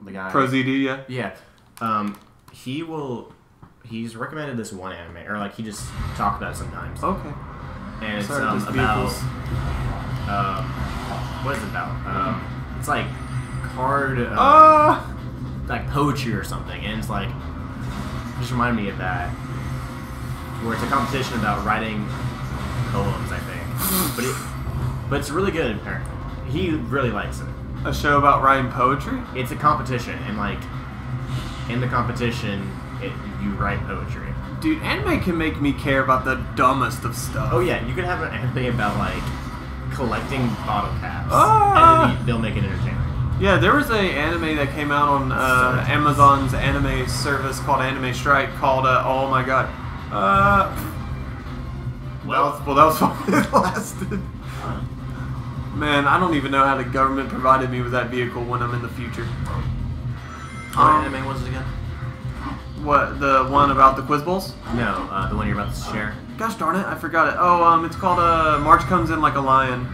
the guy. Pro ZD, yeah. Yeah. He's recommended this one anime, or like he just talked about it sometimes. Okay. And it's Sorry, just about vehicles. what is it about? It's like card like poetry or something, and it's like just reminded me of that, where it's a competition about writing poems, I think. But it's really good apparently. He really likes it. A show about writing poetry? It's a competition, and like in the competition, you write poetry. Dude, anime can make me care about the dumbest of stuff. Oh yeah, you could have an anime about like collecting bottle caps, and they'll make it entertaining. Yeah, there was a anime that came out on Amazon's anime service called Anime Strike called oh my god. That was fucking it lasted. Man, I don't even know how the government provided me with that vehicle when I'm in the future. What anime was it again? What, the one about the quiz bowls? No, the one you're about to share. Gosh darn it, I forgot it. Oh, it's called March Comes In Like a Lion.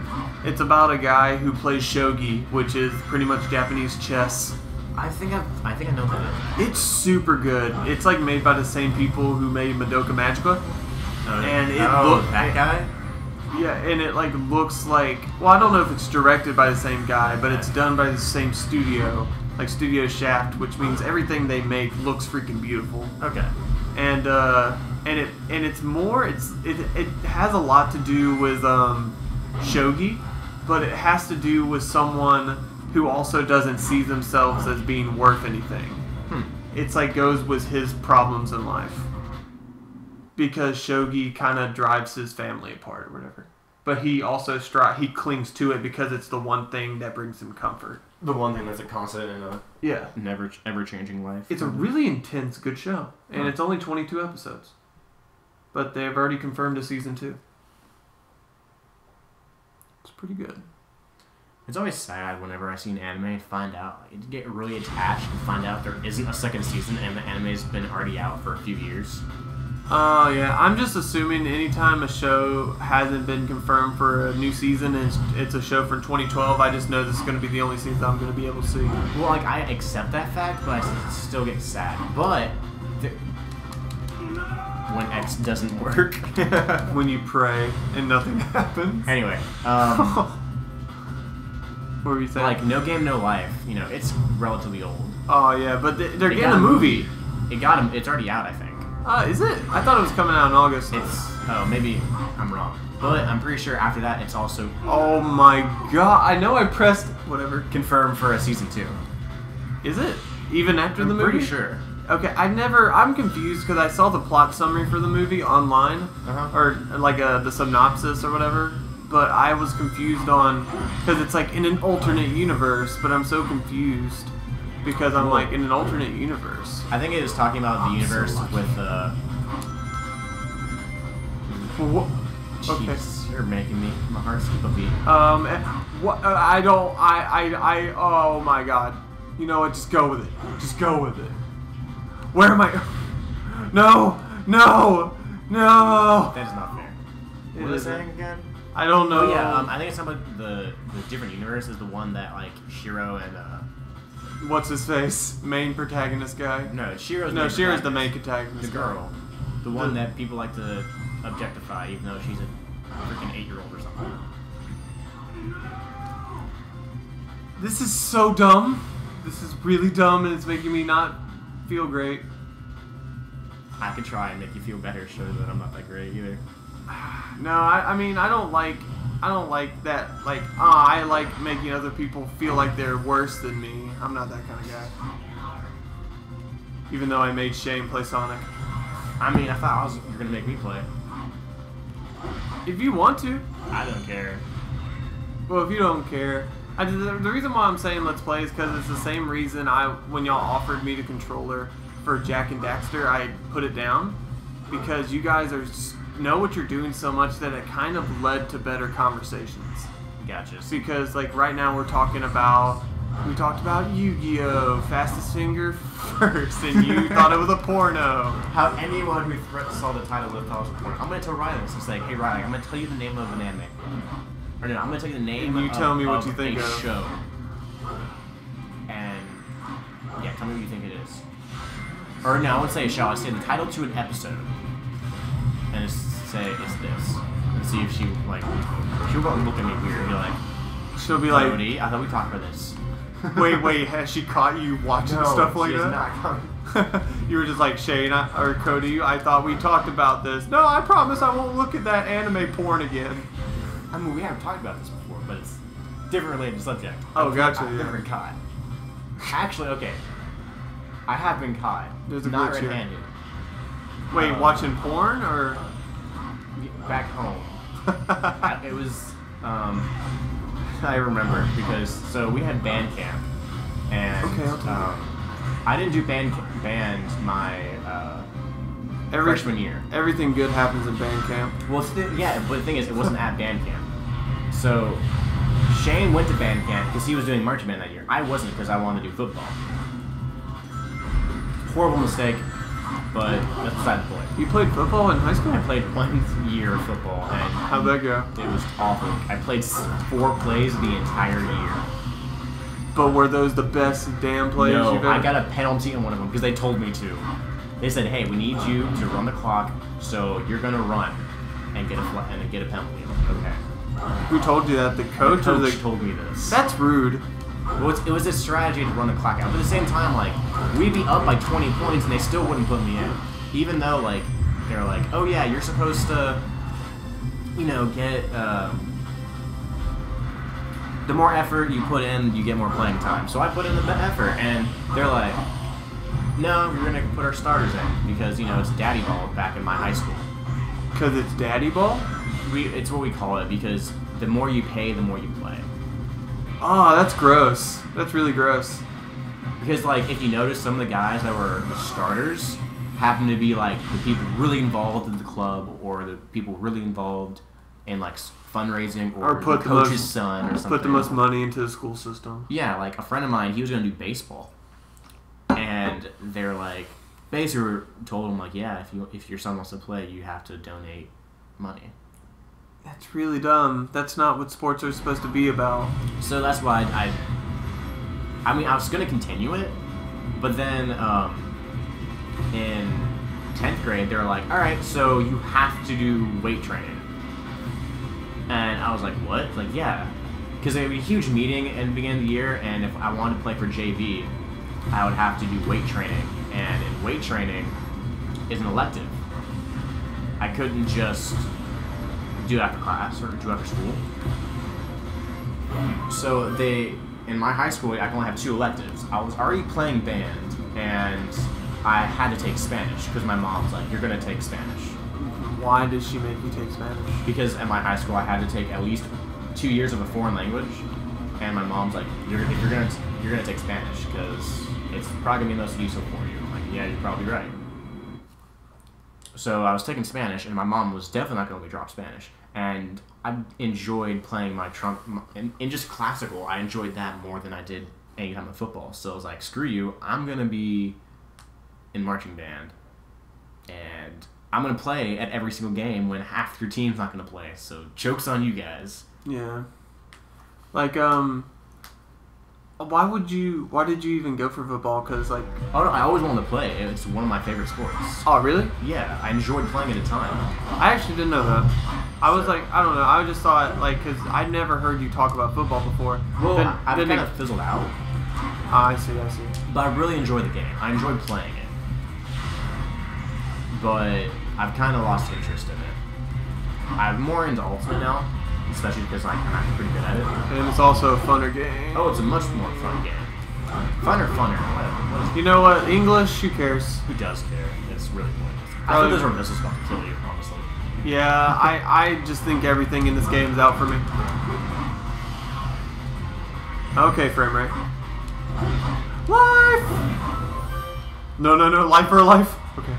It's about a guy who plays shogi, which is pretty much Japanese chess. I think I know that. It's super good. It's like made by the same people who made Madoka Magica. And that guy? Yeah, and it like looks like, well, I don't know if it's directed by the same guy, but it's done by the same studio, like Studio Shaft, which means everything they make looks freaking beautiful. Okay. And it's more, it has a lot to do with shogi, but it has to do with someone who also doesn't see themselves as being worth anything. It's like goes with his problems in life. Because shogi kind of drives his family apart or whatever. But he also he clings to it because it's the one thing that brings him comfort. The one thing that's a constant in a ever-changing life. It's a really intense, good show. And it's only 22 episodes. But they've already confirmed a season 2. It's pretty good. It's always sad whenever I see an anime and find out, like, get really attached and find out there isn't a second season and the anime's been already out for a few years. Oh, yeah. I'm just assuming anytime a show hasn't been confirmed for a new season and it's a show from 2012, I just know this is going to be the only season I'm going to be able to see. Well, like, I accept that fact, but I still get sad. But when X doesn't work. When you pray and nothing happens. Anyway, what were you saying? Like, No Game, No Life. You know, it's relatively old. Oh, yeah, but they're getting a movie. It's already out, I think. Is it? I thought it was coming out in August. Maybe I'm wrong. But I'm pretty sure after that, it's also... Oh my god, I know I pressed... Whatever. Confirmed for a season 2. Is it? Even after the movie? I'm pretty sure. Okay, I'm confused because I saw the plot summary for the movie online. Or like the synopsis or whatever. But I was confused on... Because it's like in an alternate universe, but I'm so confused. Because I'm like, in an alternate universe. I think it was talking about the universe with What? Okay. Jeez, you're making my heart skip a beat. What? Oh my god. You know what? Just go with it. Just go with it. Where am I? No! That is not fair. What It is it saying again? I don't know. Oh yeah, I think it's something about the different universe is the one that like Shiro and what's his face? Main protagonist guy? No, Shiro's the main protagonist. The girl. The one that people like to objectify, even though she's a freaking 8-year-old or something. This is so dumb. This is really dumb, and it's making me not feel great. I could try and make you feel better, show that I'm not that great either. No, I mean, I don't like that, like, I like making other people feel like they're worse than me. I'm not that kind of guy. Even though I made Shane play Sonic. I mean, I thought you were going to make me play. If you want to. I don't care. Well, if you don't care. The reason why I'm saying let's play is because it's the same reason when y'all offered me the controller for Jack and Daxter, I put it down. Because you guys know what you're doing so much that it kind of led to better conversations. Gotcha. Because like right now we talked about Yu-Gi-Oh! Fastest Finger first, and you thought it was a porno. How anyone who saw the title of it thought it was a porno. I'm gonna tell Riley this. It's like, hey Riley, I'm gonna tell you the name of an anime. Or no, I'm gonna tell you the name and you tell me what you of think a of. show. And Tell me what you think it is. Or no, I would say, shall I say the title to an episode? And say it's this. And see if she, like, she'll look at me weird and be like, she'll be like, Cody, I thought we talked about this. wait, has she caught you watching stuff like that? Not You were just like, Shane or Cody, I thought we talked about this. No, I promise I won't look at that anime porn again. I mean, we haven't talked about this before, but it's different related subject. Oh, gotcha. I've never been caught. Actually, okay. I have been caught. There's a not glitch here. red-handed. Wait, watching porn or? Back home. It was, I remember because, so we had band camp. And, I didn't do band my, freshman year. Everything good happens in band camp. Well, yeah, but the thing is, it wasn't at band camp. So, Shane went to band camp because he was doing marching band that year. I wasn't because I wanted to do football. Horrible mistake, but that's beside the point. You played football in high school? I played 1 year of football, and how'd that go? It was awful. I played 4 plays the entire year. But were those the best damn plays you've ever? I got a penalty on one of them because they told me to. They said, "Hey, we need you to run the clock, so you're gonna run and get a penalty." Okay. Who told you that? The coach, the or the? told me this. That's rude. Well, it was a strategy to run the clock out, but at the same time, like, we'd be up by 20 points and they still wouldn't put me in, even though, like, they're like, "Oh yeah, you're supposed to, you know, get the more effort you put in, you get more playing time." So I put in the effort, and they're like, "No, we're gonna put our starters in because, you know, it's daddy ball back in my high school." Because it's daddy ball? It's what we call it because the more you pay, the more you play. Oh, that's gross. That's really gross. Because, like, if you notice, some of the guys that were the starters happen to be, like, the people really involved in the club or the people really involved in, like, fundraising or put the coach's son or something. Put the most money into the school system. Yeah, like, a friend of mine, he was going to do baseball. And they're, like, basically told him, like, yeah, if your son wants to play, you have to donate money. That's really dumb. That's not what sports are supposed to be about. So that's why I mean, I was going to continue it, but then in 10th grade, they were like, all right, so you have to do weight training. And I was like, what? Like, yeah. Because there would be a huge meeting at the beginning of the year, and if I wanted to play for JV, I would have to do weight training. And in weight training is an elective. I couldn't just do it after class or do it after school. So in my high school, I can only have 2 electives. I was already playing band, and I had to take Spanish because my mom was like, "You're gonna take Spanish." Why did she make you take Spanish? Because at my high school, I had to take at least 2 years of a foreign language, and my mom's like, "You're gonna take Spanish because it's probably gonna be most useful for you." I'm like, "Yeah, you're probably right." So I was taking Spanish, and my mom was definitely not going to let me drop Spanish. And I enjoyed playing my trump, in just classical, I enjoyed that more than I did any time of football. So I was like, screw you, I'm going to be in marching band. And I'm going to play at every single game when half your team's not going to play. So joke's on you guys. Yeah. Like, why did you even go for football? Because, like... Oh, no, I always wanted to play. It's one of my favorite sports. Oh, really? Yeah, I enjoyed playing at a time. I actually didn't know that. I was like, I don't know. I just thought, like, because I'd never heard you talk about football before. Well, I've kind of fizzled out. I see. But I really enjoyed the game. I enjoyed playing it. But I've kind of lost interest in it. I'm more into Ultimate now. Especially because I'm actually pretty good at it. And it's also a funner game. Oh, it's a much more fun game. Funner. What you know what? English, who cares? Who does care? It's really pointless. I thought those were missiles about to kill you, honestly. Yeah, I just think everything in this game is out for me. Okay, frame rate. Life! No, life for life. Okay.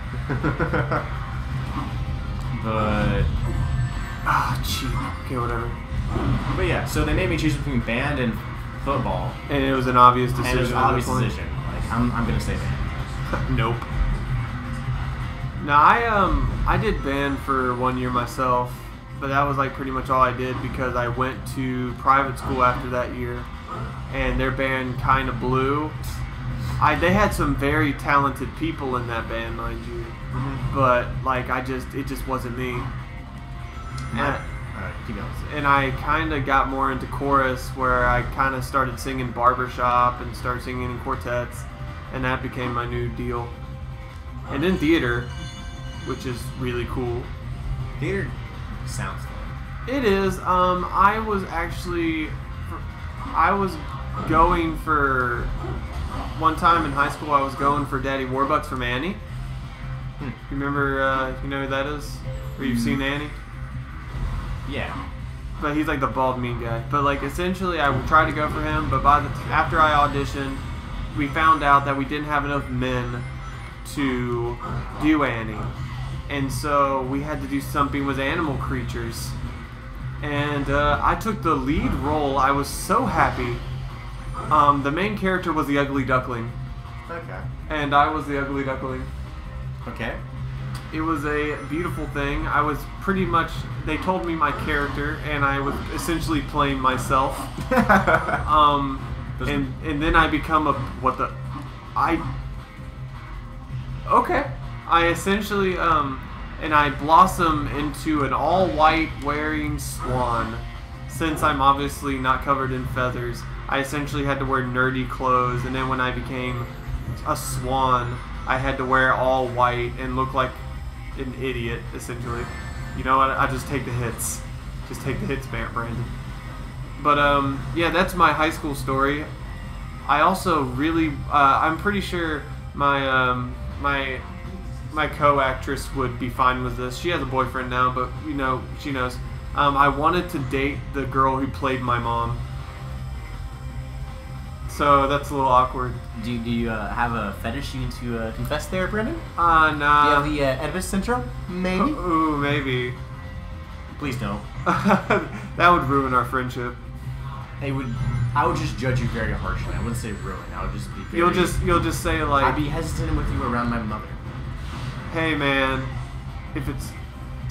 But... Ah, cheap. Okay, whatever. But yeah, so they made me choose between band and football. And it was an obvious decision. And it was an obvious decision. Like, I'm gonna say band. Nope. No, I did band for 1 year myself, but that was like pretty much all I did because I went to private school after that year, and their band kind of blew. they had some very talented people in that band, mind you, but like it just wasn't me. And I kind of got more into chorus, where I kind of started singing barbershop and started singing in quartets, and that became my new deal. And then theater, which is really cool. Theater sounds fun. It is. I was going for one time in high school. I was going for Daddy Warbucks from Annie. You remember? You know who that is? Or you've seen Annie? Yeah. But he's like the bald mean guy. But like essentially, I would try to go for him. But after I auditioned, we found out that we didn't have enough men to do Annie, and so we had to do something with animal creatures. And I took the lead role. I was so happy. The main character was the ugly duckling. Okay. And I was the ugly duckling. Okay. It was a beautiful thing. I was pretty much, they told me my character, and I was essentially playing myself. And then I become I essentially, and I blossom into an all-white wearing swan. Since I'm obviously not covered in feathers, I essentially had to wear nerdy clothes, and then when I became a swan, I had to wear all white and look like an idiot, essentially. You know what? I just take the hits. Just take the hits, Brandon. But, yeah, that's my high school story. I also really, I'm pretty sure my co-actress would be fine with this. She has a boyfriend now, but, you know, she knows. I wanted to date the girl who played my mom. So that's a little awkward. Do you have a fetish you need to confess there, Brandon? Nah. Do you have the Oedipus syndrome? Maybe? Ooh, maybe. Please don't. That would ruin our friendship. I would just judge you very harshly. I wouldn't say ruin. I would just be very... You'll just say like... I'd be hesitant with you around my mother. Hey man, if it's...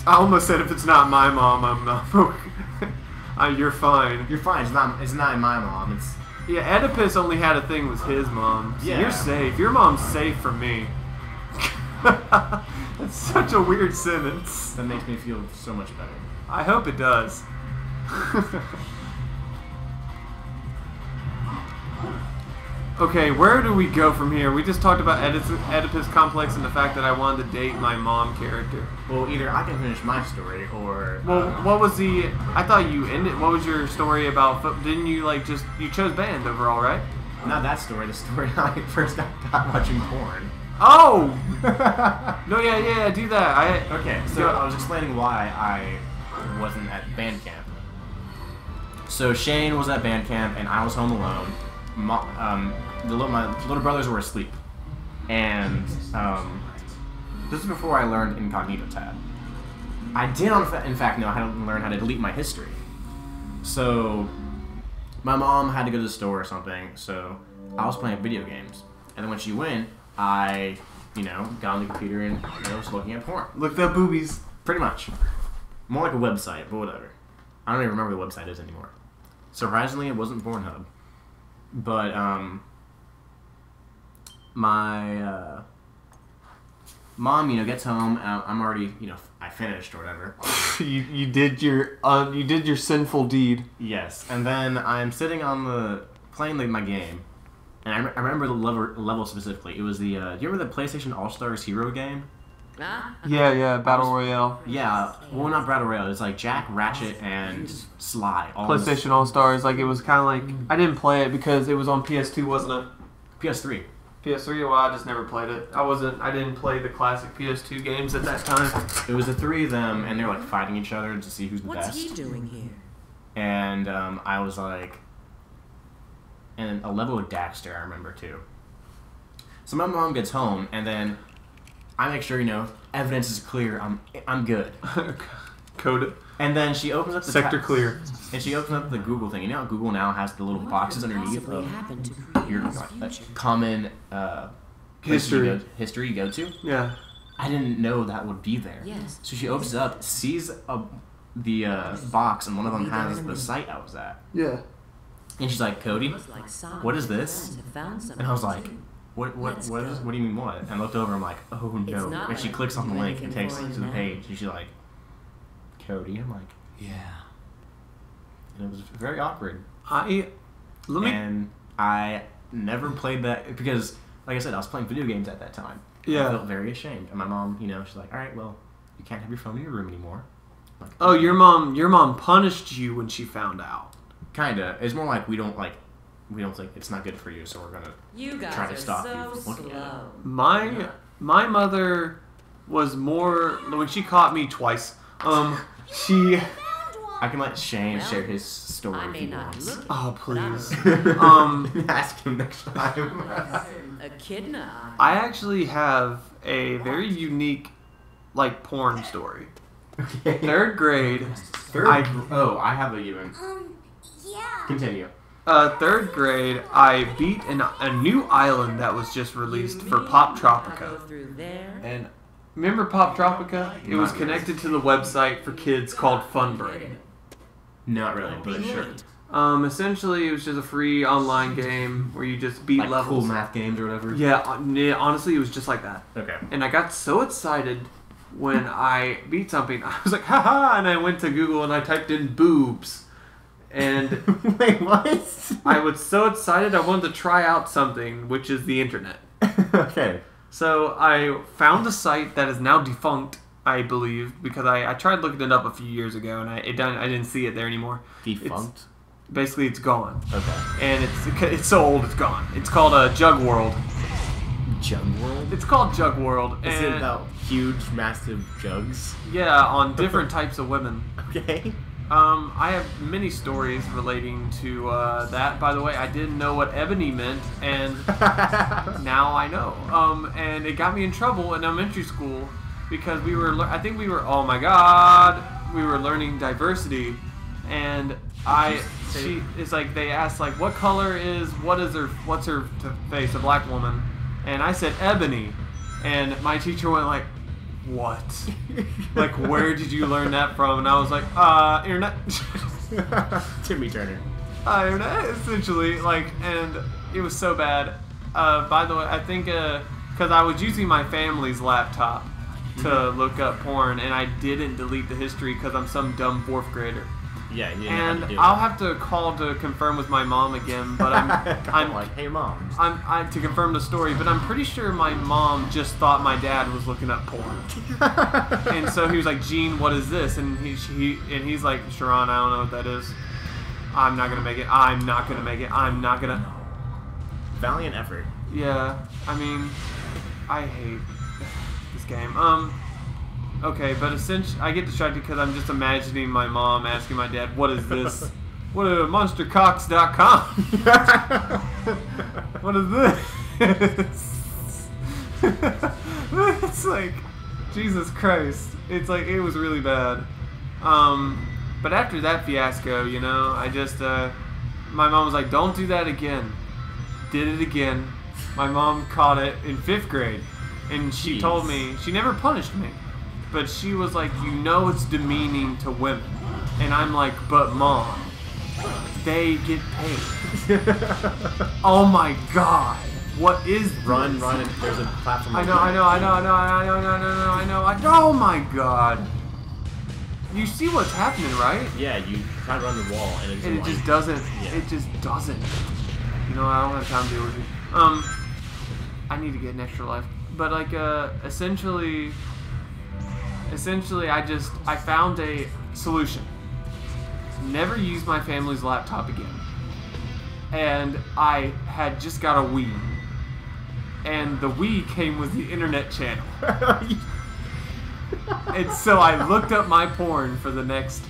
I almost said if it's not my mom, I'm not... You're fine. You're fine. It's not my mom. It's... Yeah, Oedipus only had a thing with his mom. So yeah. You're safe. Your mom's safe from me. That's such a weird sentence. That makes me feel so much better. I hope it does. Okay, where do we go from here? We just talked about Oedipus complex and the fact that I wanted to date my mom character. Well, either I can finish my story or... Well, what was the... I thought you ended... What was your story about... Didn't you, like, just... You chose band overall, right? Not that story. The story I first got watching porn. Oh! No, yeah, do that. Okay, so I was explaining why I wasn't at band camp. So Shane was at band camp, and I was home alone. My little brothers were asleep, and this is before I learned Incognito tab. I did, in fact, know how to learn how to delete my history. So my mom had to go to the store or something, so I was playing video games, and then when she went, I, got on the computer and was looking at porn. Looked up boobies. Pretty much. More like a website, but whatever. I don't even remember what the website is anymore. Surprisingly, it wasn't Pornhub. But, my, mom, gets home, I'm already, I finished or whatever. you did your sinful deed. Yes, and then I'm sitting on playing my game, and I remember the level specifically. It was the, do you remember the PlayStation All-Stars Hero game? Yeah, Battle Royale. Yeah, well, not Battle Royale. It's like Jack, Ratchet, and Sly. PlayStation All-Stars. Like, it was kind of like... I didn't play it because it was on PS2, wasn't it? PS3. PS3? Well, I just never played it. I didn't play the classic PS2 games at that time. It was the three of them, and they were, like, fighting each other to see who's the best. What's he doing here? And, I was like... And a level of Daxter, I remember, too. So my mom gets home, and then... I make sure, evidence is clear. I'm good. Code it. And then she opens up the... Sector clear. And she opens up the Google thing. You know how Google now has the little boxes underneath of your common history you go to? Yeah. I didn't know that would be there. Yes. So she opens it up, sees the box, and one of them has the site I was at. Yeah. And she's like, Cody, what is this? And I was like, What do you mean what? And I looked over, I'm like, oh no. And she clicks on the link and takes it to the page. And she's like, Cody? I'm like, yeah. And it was very awkward. And I never played that because, like I said, I was playing video games at that time. Yeah. I felt very ashamed. And my mom, she's like, all right, well, you can't have your phone in your room anymore. Like, oh, your mom punished you when she found out. Kinda. It's more like we don't think it's not good for you, so we're gonna try to stop you from looking at it. My mother was more when she caught me twice. I can let Shane share his story if he wants. Oh please. Ask him next time. Echidna. I actually have a very unique, porn story. Okay. Third grade. I have a even. Yeah. Continue. Third grade, I beat a new island that was just released for Pop Tropica. And remember Pop Tropica? It was connected to the website for kids called Funbrain. Not really, but sure. Essentially, it was just a free online game where you just beat levels. Cool math games or whatever? Yeah, honestly, it was just like that. Okay. And I got so excited when I beat something. I was like, haha, and I went to Google and I typed in boobs. And wait, what? I was so excited I wanted to try out something, which is the internet. Okay. So I found a site that is now defunct, I believe, because I tried looking it up a few years ago and I didn't see it there anymore. Defunct? Basically, it's gone. Okay. And it's so old, it's gone. It's called Jug World. Jug World? It's called Jug World. Is it about huge, massive jugs? Yeah, on different types of women. Okay. I have many stories relating to that. By the way, I didn't know what ebony meant, and now I know. And it got me in trouble in elementary school because we were oh my god, we were learning diversity, and it's like they asked what's her face, a black woman, and I said ebony, and my teacher went like, what? Where did you learn that from? And I was like, internet. Timmy Turner. Internet, essentially. And it was so bad. By the way, I think, because I was using my family's laptop to look up porn, and I didn't delete the history because I'm some dumb 4th grader. Yeah, you didn't and have to do I'll have to call to confirm with my mom again, but I'm like, hey mom. I'm to confirm the story, but I'm pretty sure my mom just thought my dad was looking up porn, and so he was like, Gene, what is this? And he's like, Sharon, I don't know what that is. I'm not gonna make it. I'm not gonna. Valiant effort. Yeah, I mean, I hate this game. Okay, but essentially, I get distracted because I'm just imagining my mom asking my dad, what is this? What is monstercocks.com? What is this? It's like, Jesus Christ. It's like, it was really bad. But after that fiasco, I just, my mom was like, don't do that again. Did it again. My mom caught it in 5th grade. And she told me, she never punished me. But she was like, it's demeaning to women. And I'm like, but mom, they get paid. Oh my god. What is this? Run, and there's a platform. I know. Oh my god. You see what's happening, right? Yeah, you try to run the wall and it just doesn't. Yeah. It just doesn't. I don't have time to deal with it. I need to get an extra life. But essentially I found a solution. Never use my family's laptop again. And I had just got a Wii. And the Wii came with the internet channel. And so I looked up my porn for the next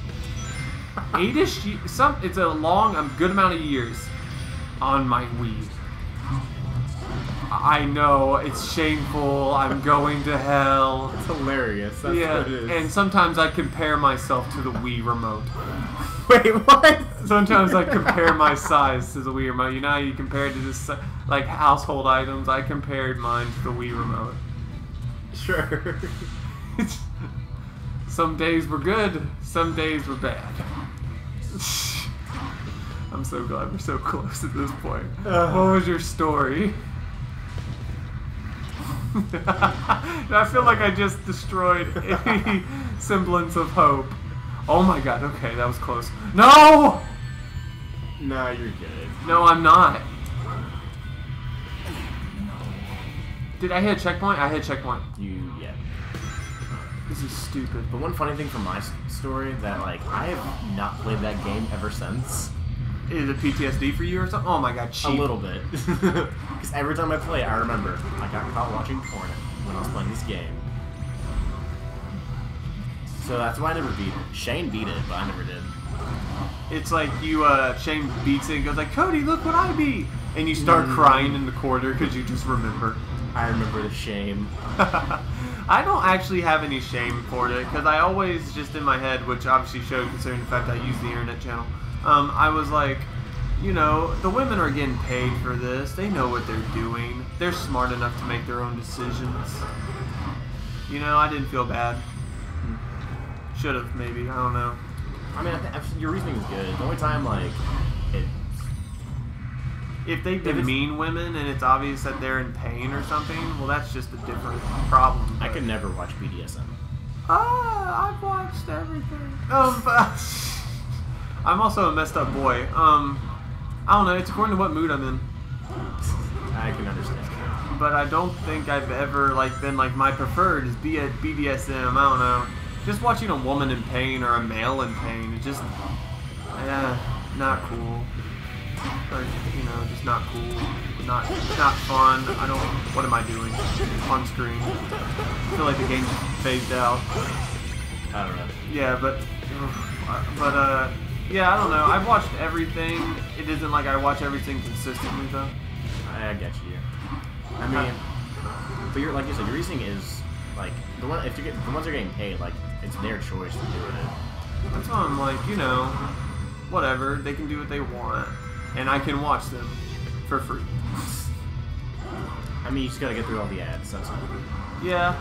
8-ish, it's a good amount of years on my Wii. I know, it's shameful, I'm going to hell. It's hilarious, that's what it is. And sometimes I compare myself to the Wii remote. Wait, what? Sometimes I compare my size to the Wii remote. You know how you compare it to just household items? I compared mine to the Wii remote. Sure. Some days were good, some days were bad. I'm so glad we're so close at this point. What was your story? I feel like I just destroyed any semblance of hope. Oh my god, okay, that was close. No! No, you're good. No, I'm not. Did I hit a checkpoint? I hit a checkpoint. Yeah. This is stupid. But one funny thing from my story that, like, I have not played that game ever since. Is it PTSD for you or something? Oh my god, cheap. A little bit. Because every time I play, I remember I got caught watching porn when I was playing this game. So that's why I never beat it. Shane beat it, but I never did. It's like you, Shane beats it and goes like, Cody, look what I beat! And you start crying in the corner because you just remember. I remember the shame. I don't actually have any shame for it because I always just in my head, which obviously showed considering the fact I use the internet channel, I was like, you know, the women are getting paid for this. They know what they're doing. They're smart enough to make their own decisions. You know, I didn't feel bad. Should have, maybe. I don't know. I mean, your reasoning is good. The only time, like, if they demean women and it's obvious that they're in pain or something, well, that's just a different problem. I could never watch BDSM. I've watched everything. I'm also a messed up boy. I don't know. It's according to what mood I'm in. I can understand. But I don't think I've ever been my preferred is BDSM. I don't know. Just watching a woman in pain or a male in pain, it's just not cool. Or, you know, just not cool. Not fun. I don't. What am I doing on screen? I feel like the game phased out. I don't know. Yeah, yeah, I don't know. I've watched everything. It isn't like I watch everything consistently though. I get you. I mean, but like you said, your reasoning is like the ones that are getting paid, like it's their choice to do it. That's why I'm like, you know, whatever. They can do what they want, and I can watch them for free. I mean, you just gotta get through all the ads. That's all. Yeah,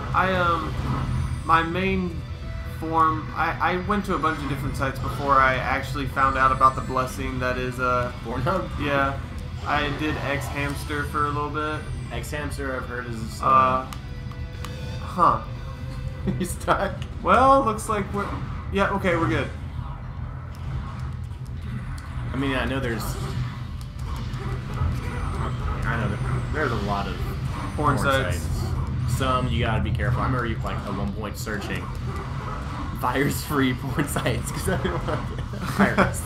my main form. I went to a bunch of different sites before I actually found out about the blessing that is Pornhub. Yeah, I did X Hamster for a little bit. X Hamster, I've heard is. Huh. You stuck? Well, looks like we're. Yeah. Okay, we're good. I mean, I know there's a lot of porn sites. Some you gotta be careful. I remember like at one point searching virus-free porn sites because I didn't want to get virus.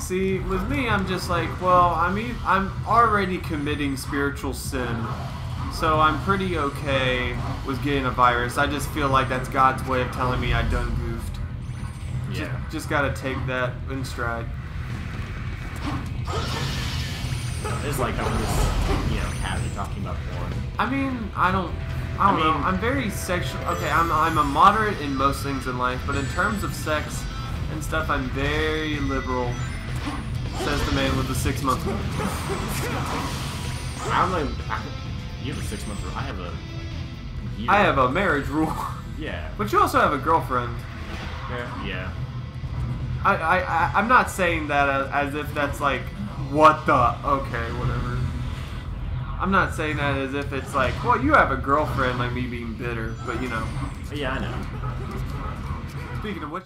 See, with me, I'm just like, well, I'm already committing spiritual sin, so I'm pretty okay with getting a virus. I just feel like that's God's way of telling me I done goofed. Yeah. Just gotta take that in stride. It's like I'm just, you know, casually talking about porn. I mean, I don't know. I'm very sexual. Okay, I'm a moderate in most things in life, but in terms of sex and stuff, I'm very liberal. Says the man with the 6 month rule. I don't know. You have a 6 month rule. I have a year. I have a marriage rule. Yeah. But you also have a girlfriend. Yeah. I'm not saying that as if that's like, what the? Okay, whatever. I'm not saying that as if it's like, well, you have a girlfriend, like me being bitter, but you know. Yeah, I know. Speaking of which.